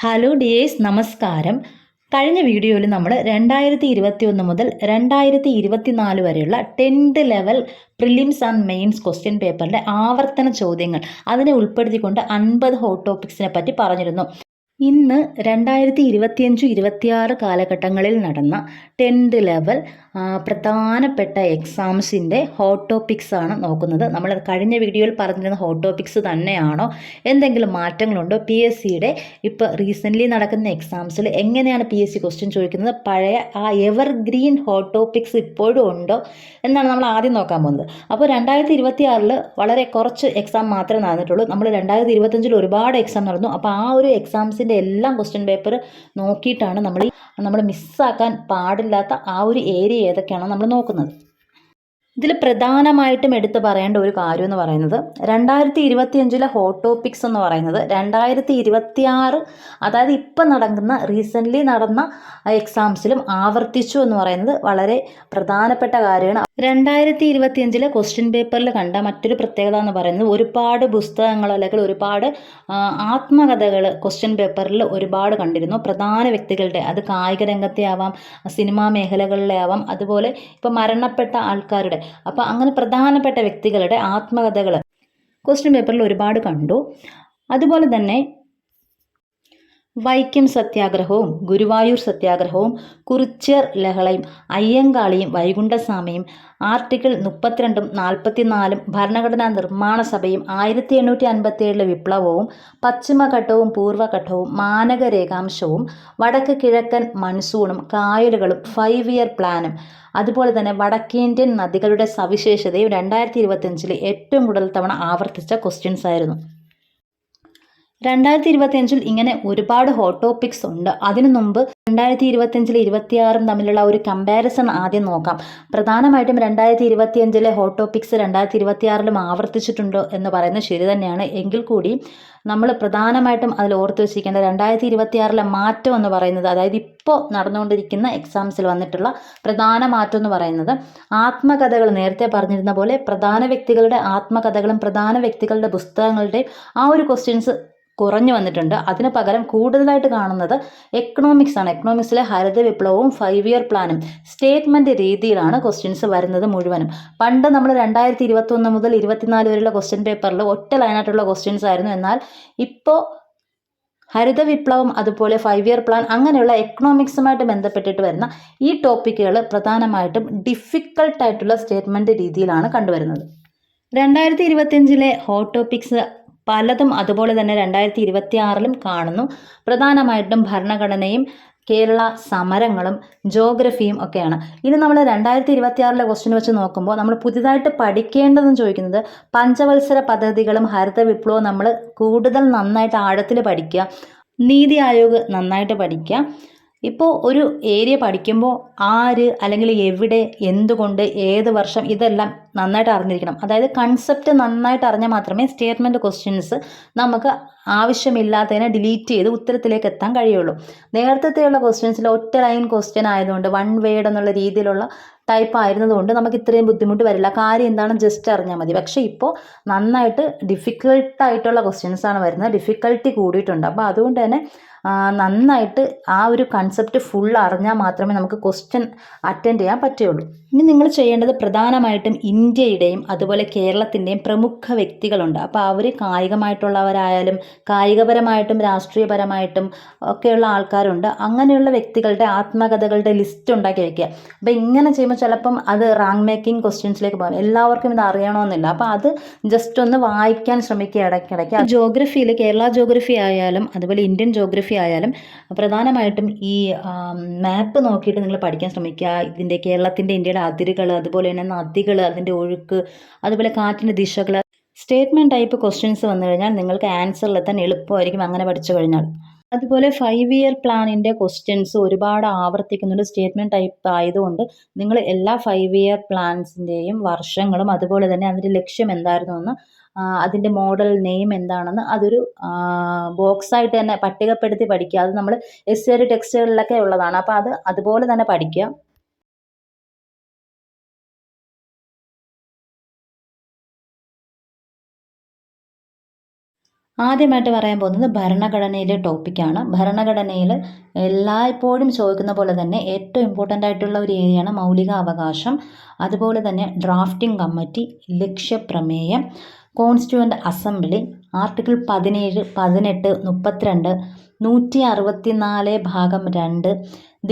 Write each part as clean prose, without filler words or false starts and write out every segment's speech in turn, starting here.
Hello dears, നമസ്കാരം. കഴിഞ്ഞ വീഡിയോയിൽ നമ്മൾ 2021 മുതൽ 2024 വരെയുള്ള 10th level prelims and mains question പേപ്പറിൻ്റെ ആവർത്തന ചോദ്യങ്ങൾ അതിനെ ഉൾപ്പെടുത്തിക്കൊണ്ട് 50 ഹോട്ട് ടോപ്പിക്സിനെ പറ്റി പറഞ്ഞിരുന്നു. ഇന്ന് 2025-26 കാലഘട്ടങ്ങളിൽ നടന്ന 10th ലെവൽ പ്രധാനപ്പെട്ട എക്സാംസിൻ്റെ ഹോട്ട് ടോപ്പിക്സ് ആണ് നോക്കുന്നത്. നമ്മൾ കഴിഞ്ഞ വീഡിയോയിൽ പറഞ്ഞിരുന്ന ഹോട്ട് ടോപ്പിക്സ് തന്നെയാണോ, എന്തെങ്കിലും മാറ്റങ്ങളുണ്ടോ, PSCയുടെ ഇപ്പോൾ റീസെൻ്റ്ലി നടക്കുന്ന എക്സാംസിൽ എങ്ങനെയാണ് PSC ക്വസ്റ്റ്യൻ ചോദിക്കുന്നത്, പഴയ ആ എവർഗ്രീൻ ഹോട്ട് ടോപ്പിക്സ് ഇപ്പോഴും ഉണ്ടോ എന്നാണ് നമ്മൾ ആദ്യം നോക്കാൻ പോകുന്നത്. അപ്പോൾ 2026 വളരെ കുറച്ച് എക്സാം മാത്രമേ നടന്നിട്ടുള്ളൂ. നമ്മൾ 2025 ഒരുപാട് എക്സാം നടന്നു. അപ്പോൾ ആ ഒരു എക്സാംസിൻ്റെ എല്ലാം ക്വസ്റ്റ്യൻ പേപ്പർ നോക്കിയിട്ടാണ് നമ്മൾ മിസ്സാക്കാൻ പാടില്ലാത്ത ആ ഒരു ഏരിയ ഏതൊക്കെയാണോ നമ്മൾ നോക്കുന്നത്. ഇതിൽ പ്രധാനമായിട്ടും എടുത്തു പറയേണ്ട ഒരു കാര്യം എന്ന് പറയുന്നത് 2025 ഹോട്ട് ടോപ്പിക്സ് എന്ന് പറയുന്നത് 2026, അതായത് ഇപ്പം നടക്കുന്ന റീസെൻ്റ്ലി നടന്ന എക്സാംസിലും ആവർത്തിച്ചു എന്ന് പറയുന്നത് വളരെ പ്രധാനപ്പെട്ട കാര്യമാണ്. 2025 ക്വസ്റ്റ്യൻ പേപ്പറിൽ കണ്ട മറ്റൊരു പ്രത്യേകത എന്ന് പറയുന്നത് ഒരുപാട് പുസ്തകങ്ങൾ അല്ലെങ്കിൽ ഒരുപാട് ആത്മകഥകൾ ക്വസ്റ്റ്യൻ പേപ്പറിൽ ഒരുപാട് കണ്ടിരുന്നു. പ്രധാന വ്യക്തികളുടെ, അത് കായിക രംഗത്തെ ആവാം, സിനിമാ മേഖലകളിലെ ആവാം, അതുപോലെ ഇപ്പോൾ മരണപ്പെട്ട ആൾക്കാരുടെ, അപ്പോൾ അങ്ങനെ പ്രധാനപ്പെട്ട വ്യക്തികളുടെ ആത്മകഥകൾ ക്വസ്റ്റ്യൻ പേപ്പറിൽ ഒരുപാട് കണ്ടു. അതുപോലെ തന്നെ വൈക്കം സത്യാഗ്രഹവും ഗുരുവായൂർ സത്യാഗ്രഹവും കുറിച്യർ ലഹളയും അയ്യങ്കാളിയും വൈകുണ്ഠസ്വാമിയും ആർട്ടിക്കിൾ 32ഉം 44ഉം ഭരണഘടനാ നിർമ്മാണ സഭയും 1857 വിപ്ലവവും പശ്ചിമഘട്ടവും പൂർവ്വഘട്ടവും മാനക രേഖാംശവും വടക്ക് കിഴക്കൻ മൺസൂണും കായലുകളും 5 ഇയർ പ്ലാനും അതുപോലെ തന്നെ വടക്കേന്ത്യൻ നദികളുടെ സവിശേഷതയും 2025 ഏറ്റവും കൂടുതൽ തവണ ആവർത്തിച്ച ക്വസ്റ്റ്യൻസ് ആയിരുന്നു. 2025 ഇങ്ങനെ ഒരുപാട് ഹോട്ട് ടോപ്പിക്സ് ഉണ്ട്. അതിനു മുമ്പ് 2025 26 തമ്മിലുള്ള ഒരു കമ്പാരിസൺ ആദ്യം നോക്കാം. പ്രധാനമായിട്ടും 2025 ഹോട്ട് ടോപ്പിക്സ് 2026 ആവർത്തിച്ചിട്ടുണ്ടോ എന്ന് പറയുന്നത് ശരി തന്നെയാണ്. എങ്കിൽ കൂടി നമ്മൾ പ്രധാനമായിട്ടും അതിൽ ഓർത്ത് വെച്ചിരിക്കേണ്ട 2026 മാറ്റം എന്ന് പറയുന്നത്, അതായത് ഇപ്പോൾ നടന്നുകൊണ്ടിരിക്കുന്ന എക്സാംസിൽ വന്നിട്ടുള്ള പ്രധാന മാറ്റം എന്ന് പറയുന്നത് ആത്മകഥകൾ, നേരത്തെ പറഞ്ഞിരുന്ന പോലെ പ്രധാന വ്യക്തികളുടെ ആത്മകഥകളും പ്രധാന വ്യക്തികളുടെ പുസ്തകങ്ങളുടെയും ആ ഒരു ക്വസ്റ്റ്യൻസ് കുറഞ്ഞു വന്നിട്ടുണ്ട്. അതിന് പകരം കൂടുതലായിട്ട് കാണുന്നത് എക്കണോമിക്സ് ആണ്. എക്കണോമിക്സിലെ ഹരിത വിപ്ലവവും 5 ഇയർ പ്ലാനും സ്റ്റേറ്റ്മെൻറ്റ് രീതിയിലാണ് ക്വസ്റ്റ്യൻസ് വരുന്നത് മുഴുവനും. പണ്ട് നമ്മൾ 2021 മുതൽ 24 വരെയുള്ള ക്വസ്റ്റ്യൻ പേപ്പറിൽ ഒറ്റ ലൈനായിട്ടുള്ള ക്വസ്റ്റ്യൻസ് ആയിരുന്നു. എന്നാൽ ഇപ്പോൾ ഹരിത വിപ്ലവം അതുപോലെ 5 ഇയർ പ്ലാൻ അങ്ങനെയുള്ള എക്കണോമിക്സുമായിട്ട് ബന്ധപ്പെട്ടിട്ട് വരുന്ന ഈ ടോപ്പിക്കുകൾ പ്രധാനമായിട്ടും ഡിഫിക്കൽട്ടായിട്ടുള്ള സ്റ്റേറ്റ്മെൻറ്റ് രീതിയിലാണ് കണ്ടുവരുന്നത്. 2025 ഹോട്ട് ടോപ്പിക്സ് പലതും അതുപോലെ തന്നെ 2026 കാണുന്നു. പ്രധാനമായിട്ടും ഭരണഘടനയും കേരള സമരങ്ങളും ജോഗ്രഫിയും ഒക്കെയാണ്. ഇനി നമ്മൾ 2026 ക്വസ്റ്റ്യൻ വെച്ച് നോക്കുമ്പോൾ നമ്മൾ പുതിയതായിട്ട് പഠിക്കേണ്ടതെന്ന് ചോദിക്കുന്നത് പഞ്ചവത്സര പദ്ധതികളും ഹരിത വിപ്ലവവും നമ്മൾ കൂടുതൽ നന്നായിട്ട് ആഴത്തിൽ പഠിക്കുക, നീതി ആയോഗ് നന്നായിട്ട് പഠിക്കുക. ഇപ്പോൾ ഒരു ഏരിയ പഠിക്കുമ്പോൾ ആര് അല്ലെങ്കിൽ എവിടെ, എന്തുകൊണ്ട്, ഏത് വർഷം, ഇതെല്ലാം നന്നായിട്ട് അറിഞ്ഞിരിക്കണം. അതായത് കൺസെപ്റ്റ് നന്നായിട്ട് അറിഞ്ഞാൽ മാത്രമേ സ്റ്റേറ്റ്മെൻറ്റ് ക്വസ്റ്റ്യൻസ് നമുക്ക് ആവശ്യമില്ലാത്തതിനെ ഡിലീറ്റ് ചെയ്ത് ഉത്തരത്തിലേക്ക് എത്താൻ കഴിയുള്ളൂ. നേരത്തെയുള്ള ക്വസ്റ്റ്യൻസിൽ ഒറ്റ ലൈൻ ക്വസ്റ്റ്യൻ ആയതുകൊണ്ട് 1 വേർഡ് എന്നുള്ള രീതിയിലുള്ള ടൈപ്പ് ആയിരുന്നതുകൊണ്ട് നമുക്ക് ഇത്രയും ബുദ്ധിമുട്ട് വരില്ല. കാര്യം എന്താണെന്ന് ജസ്റ്റ് അറിഞ്ഞാൽ മതി. പക്ഷേ ഇപ്പോൾ നന്നായിട്ട് ഡിഫിക്കൽട്ടായിട്ടുള്ള ക്വസ്റ്റ്യൻസ് ആണ് വരുന്നത്. ഡിഫിക്കൽട്ടി കൂടിയിട്ടുണ്ട്. അപ്പോൾ അതുകൊണ്ട് തന്നെ നന്നായിട്ട് ആ ഒരു കൺസെപ്റ്റ് ഫുൾ അറിഞ്ഞാൽ മാത്രമേ നമുക്ക് ക്വസ്റ്റ്യൻ അറ്റൻഡ് ചെയ്യാൻ പറ്റുകയുള്ളൂ. ഇനി നിങ്ങൾ ചെയ്യേണ്ടത് പ്രധാനമായിട്ടും ഇന്ത്യയുടെയും അതുപോലെ കേരളത്തിൻ്റെയും പ്രമുഖ വ്യക്തികളുണ്ട്. അപ്പോൾ അവർ കായികമായിട്ടുള്ളവരായാലും കായികപരമായിട്ടും രാഷ്ട്രീയപരമായിട്ടും ഒക്കെയുള്ള ആൾക്കാരുണ്ട്. അങ്ങനെയുള്ള വ്യക്തികളുടെ ആത്മകഥകളുടെ ലിസ്റ്റ് ഉണ്ടാക്കി വയ്ക്കുക. അപ്പോൾ ഇങ്ങനെ ചെയ്യുമ്പോൾ ചിലപ്പം അത് റാങ്ക് മേക്കിംഗ് ക്വസ്റ്റ്യൻസിലേക്ക് പോകും. എല്ലാവർക്കും ഇത് അറിയണമെന്നില്ല. അപ്പോൾ അത് ജസ്റ്റ് ഒന്ന് വായിക്കാൻ ശ്രമിക്കുക ഇടയ്ക്കിടയ്ക്ക്. ജോഗ്രഫിയിൽ കേരള ജോഗ്രഫി ആയാലും അതുപോലെ ഇന്ത്യൻ ജോഗ്രഫി ആയാലും പ്രധാനമായിട്ടും ഈ മാപ്പ് നോക്കിയിട്ട് നിങ്ങൾ പഠിക്കാൻ ശ്രമിക്കുക. ഇതിൻ്റെ കേരളത്തിൻ്റെ ഇന്ത്യയുടെ അതിരുകൾ, അതുപോലെ തന്നെ നദികൾ, അതിൻ്റെ ഒഴുക്ക്, അതുപോലെ കാറ്റിൻ്റെ ദിശകൾ, സ്റ്റേറ്റ്മെൻറ്റ് ടൈപ്പ് ക്വസ്റ്റ്യൻസ് വന്നു കഴിഞ്ഞാൽ നിങ്ങൾക്ക് ആൻസറിലെത്താൻ എളുപ്പമായിരിക്കും അങ്ങനെ പഠിച്ചു കഴിഞ്ഞാൽ. അതുപോലെ 5 ഇയർ പ്ലാനിൻ്റെ ക്വസ്റ്റ്യൻസ് ഒരുപാട് ആവർത്തിക്കുന്നുണ്ട്. സ്റ്റേറ്റ്മെൻറ്റ് ടൈപ്പ് ആയതുകൊണ്ട് നിങ്ങൾ എല്ലാ 5 ഇയർ പ്ലാൻസിൻ്റെയും വർഷങ്ങളും അതുപോലെ തന്നെ അതിൻ്റെ ലക്ഷ്യം എന്തായിരുന്നു എന്ന്, അതിൻ്റെ മോഡൽ നെയിം എന്താണെന്ന് അതൊരു ബോക്സായിട്ട് തന്നെ പട്ടികപ്പെടുത്തി പഠിക്കുക. അത് നമ്മൾ SCR ടെക്സ്റ്റുകളിലൊക്കെ ഉള്ളതാണ്. അപ്പോൾ അത് അതുപോലെ തന്നെ പഠിക്കുക. ആദ്യമായിട്ട് പറയാൻ പോകുന്നത് ഭരണഘടനയിലെ ടോപ്പിക്കാണ്. ഭരണഘടനയിൽ എല്ലായ്പ്പോഴും ചോദിക്കുന്ന പോലെ തന്നെ ഏറ്റവും ഇമ്പോർട്ടൻ്റ് ആയിട്ടുള്ള ഒരു ഏരിയയാണ് മൗലിക അവകാശം. അതുപോലെ തന്നെ ഡ്രാഫ്റ്റിംഗ് കമ്മിറ്റി, ലക്ഷ്യപ്രമേയം, കോൺസ്റ്റിറ്റ്യൂവൻ്റ് അസംബ്ലി, ആർട്ടിക്കിൾ 17, 18, 32, 164 ഭാഗം 2,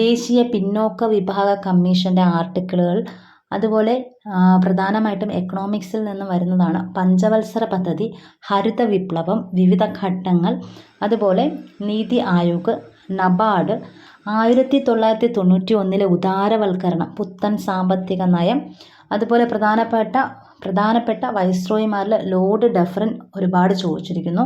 ദേശീയ പിന്നോക്ക വിഭാഗ കമ്മീഷൻ്റെ ആർട്ടിക്കിളുകൾ, അതുപോലെ പ്രധാനമായിട്ടും എക്കണോമിക്സിൽ നിന്ന് വരുന്നതാണ് പഞ്ചവത്സര പദ്ധതി, ഹരിത വിപ്ലവം, വിവിധ ഘട്ടങ്ങൾ, അതുപോലെ നീതി ആയോഗ്, നബാർഡ്, 1991 ഉദാരവൽക്കരണം, പുത്തൻ സാമ്പത്തിക നയം, അതുപോലെ പ്രധാനപ്പെട്ട വൈസ്രോയിമാരിൽ ലോർഡ് ഡഫറിൻ ഒരുപാട് ചോദിച്ചിരിക്കുന്നു.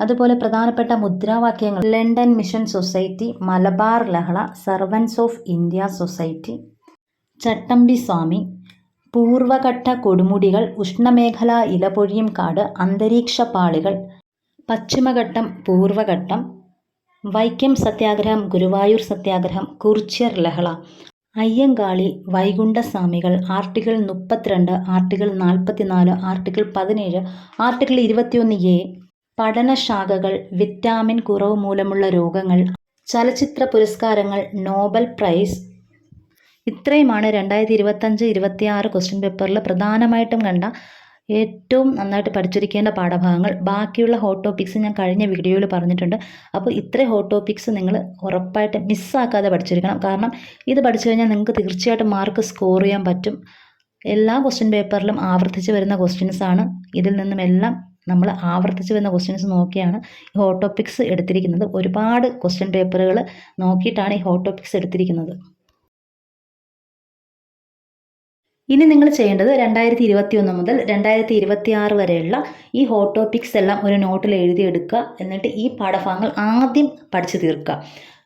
അതുപോലെ പ്രധാനപ്പെട്ട മുദ്രാവാക്യങ്ങൾ ലണ്ടൻ മിഷൻ സൊസൈറ്റി, മലബാർ ലഹള, സർവൻസ് ഓഫ് ഇന്ത്യ സൊസൈറ്റി, ചട്ടമ്പി സ്വാമി, പൂർവഘട്ട കൊടുമുടികൾ, ഉഷ്ണമേഖല ഇലപൊഴിയും കാട്, അന്തരീക്ഷ പാളികൾ, പശ്ചിമഘട്ടം, പൂർവഘട്ടം, വൈക്കം സത്യാഗ്രഹം, ഗുരുവായൂർ സത്യാഗ്രഹം, കുറിച്യർ ലഹള, അയ്യങ്കാളി, വൈകുണ്ഠസ്വാമികൾ, article 32, article 44, article 17, article 21A, പഠനശാഖകൾ, വിറ്റാമിൻ കുറവ് മൂലമുള്ള രോഗങ്ങൾ, ചലച്ചിത്ര പുരസ്കാരങ്ങൾ, നോബൽ പ്രൈസ്. ഇത്രയുമാണ് 2025-26 ക്വസ്റ്റ്യൻ പേപ്പറിൽ പ്രധാനമായിട്ടും കണ്ട ഏറ്റവും നന്നായിട്ട് പഠിച്ചിരിക്കേണ്ട പാഠഭാഗങ്ങൾ. ബാക്കിയുള്ള ഹോട്ട് ടോപ്പിക്സ് ഞാൻ കഴിഞ്ഞ വീഡിയോയിൽ പറഞ്ഞിട്ടുണ്ട്. അപ്പോൾ ഇത്രയും ഹോട്ട് ടോപ്പിക്സ് നിങ്ങൾ ഉറപ്പായിട്ട് മിസ്സാക്കാതെ പഠിച്ചിരിക്കണം. കാരണം ഇത് പഠിച്ചു കഴിഞ്ഞാൽ നിങ്ങൾക്ക് തീർച്ചയായിട്ടും മാർക്ക് സ്കോർ ചെയ്യാൻ പറ്റും. എല്ലാ ക്വസ്റ്റ്യൻ പേപ്പറിലും ആവർത്തിച്ച് വരുന്ന ക്വസ്റ്റ്യൻസാണ്. ഇതിൽ നിന്നുമെല്ലാം നമ്മൾ ആവർത്തിച്ച് വരുന്ന ക്വസ്റ്റ്യൻസ് നോക്കിയാണ് ഈ ഹോട്ട് ടോപ്പിക്സ് എടുത്തിരിക്കുന്നത്. ഒരുപാട് ക്വസ്റ്റ്യൻ പേപ്പറുകൾ നോക്കിയിട്ടാണ് ഈ ഹോട്ട് ടോപ്പിക്സ് എടുത്തിരിക്കുന്നത്. ഇനി നിങ്ങൾ ചെയ്യേണ്ടത് 2021 മുതൽ 2026 വരെയുള്ള ഈ ഹോട്ട് ടോപ്പിക്സ് എല്ലാം ഒരു നോട്ടിൽ എഴുതിയെടുക്കുക. എന്നിട്ട് ഈ പാഠഭാഗങ്ങൾ ആദ്യം പഠിച്ചു തീർക്കുക.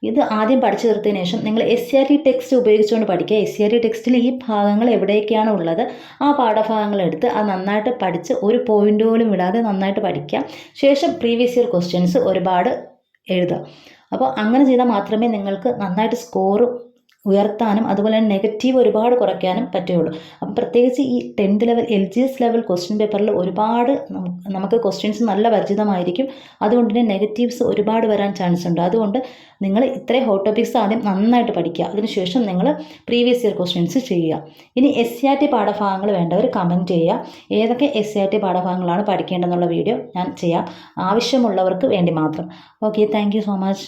ഇത് ആദ്യം പഠിച്ചു തീർത്തതിന് ശേഷം നിങ്ങൾ SCERT ടെക്സ്റ്റ് ഉപയോഗിച്ചുകൊണ്ട് പഠിക്കുക. SCERT ടെക്സ്റ്റിൽ ഈ ഭാഗങ്ങൾ എവിടെയൊക്കെയാണ് ഉള്ളത് ആ പാഠഭാഗങ്ങൾ എടുത്ത് അത് നന്നായിട്ട് പഠിച്ച് ഒരു പോയിൻ്റ് പോലും വിടാതെ നന്നായിട്ട് പഠിക്കുക. ശേഷം പ്രീവിയസ് ഇയർ ക്വസ്റ്റ്യൻസ് ഒരുപാട് എഴുതുക. അപ്പോൾ അങ്ങനെ ചെയ്താൽ മാത്രമേ നിങ്ങൾക്ക് നന്നായിട്ട് സ്കോർ ഉയർത്താനും അതുപോലെ തന്നെ നെഗറ്റീവ് ഒരുപാട് കുറയ്ക്കാനും പറ്റുകയുള്ളൂ. അപ്പം പ്രത്യേകിച്ച് ഈ 10th level LGS level question പേപ്പറിൽ ഒരുപാട് നമുക്ക് ക്വസ്റ്റ്യൻസ് നല്ല പരിചിതമായിരിക്കും. അതുകൊണ്ട് തന്നെ നെഗറ്റീവ്സ് ഒരുപാട് വരാൻ ചാൻസ് ഉണ്ട്. അതുകൊണ്ട് നിങ്ങൾ ഇത്രയും ഹോട്ട് ടോപ്പിക്സ് ആദ്യം നന്നായിട്ട് പഠിക്കുക. അതിനുശേഷം നിങ്ങൾ പ്രീവിയസ് ഇയർ ക്വസ്റ്റ്യൻസ് ചെയ്യുക. ഇനി SCERT പാഠഭാഗങ്ങൾ വേണ്ടവർ കമൻറ്റ് ചെയ്യുക. ഏതൊക്കെ SCERT പാഠഭാഗങ്ങളാണ് പഠിക്കേണ്ടതെന്നുള്ള വീഡിയോ ഞാൻ ചെയ്യാം, ആവശ്യമുള്ളവർക്ക് വേണ്ടി മാത്രം. Okay, thank you so much.